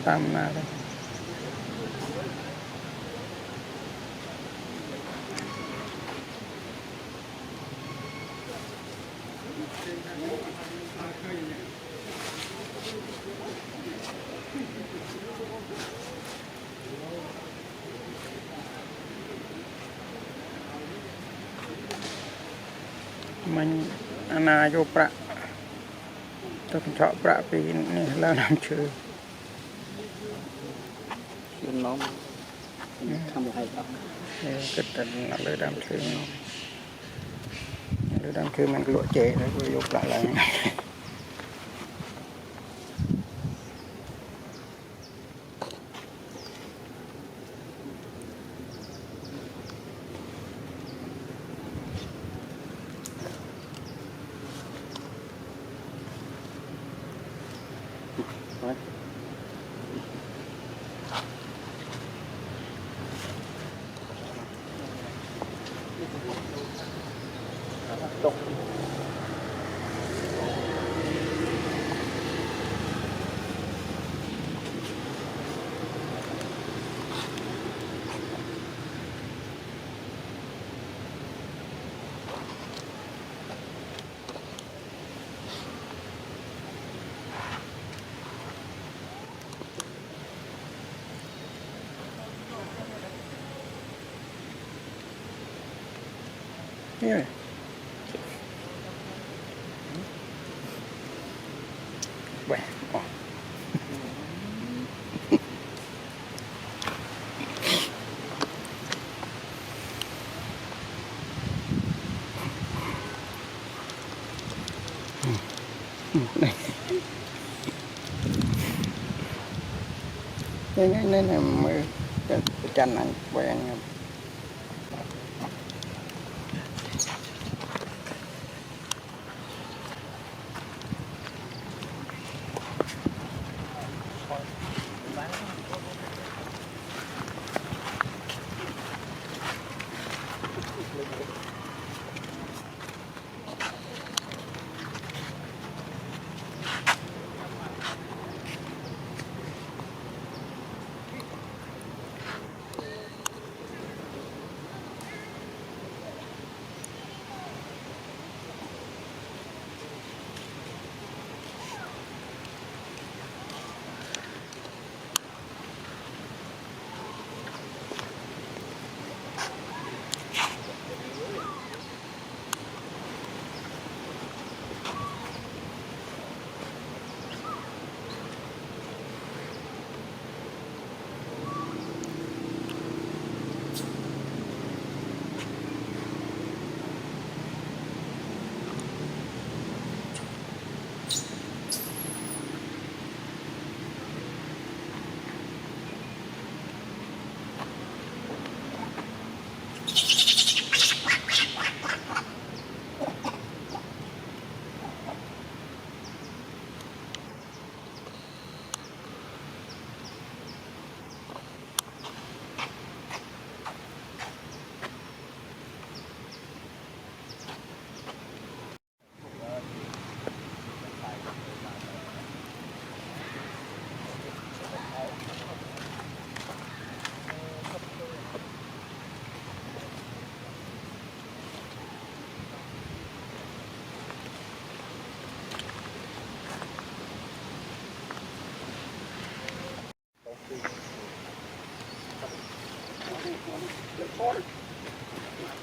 ตามนาเลยมันนาโยประต้นเฉาะประปีนี่แล้วน้ำชื่อน้องทำอะไรต่อก็แต่เลยดำชื่อเลยดำชื่อมันกลัวเจ๋แล้วก็โยประอะไรตกนี่แหวกออกนี่มือจะจันทร์นั่งแหวงครับ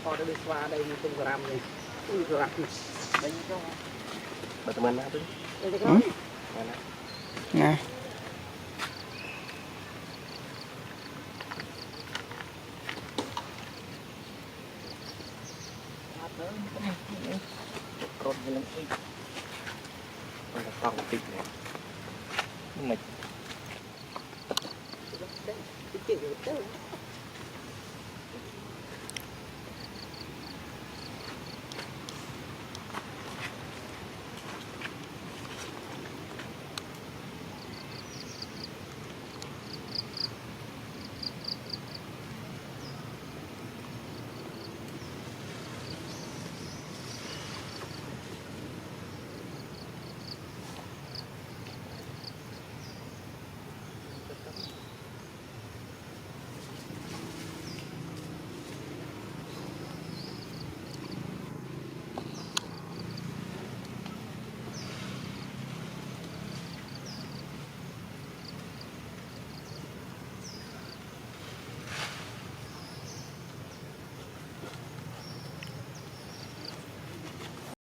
พอได้สวาได้มีตุ้งกระรำเลยตุ้งกระรำได้ยังก็บัตรมันนะตุ้งได้ก็นะรถมันอีกมันจะต้องติดเลยมันติดอยู่เต้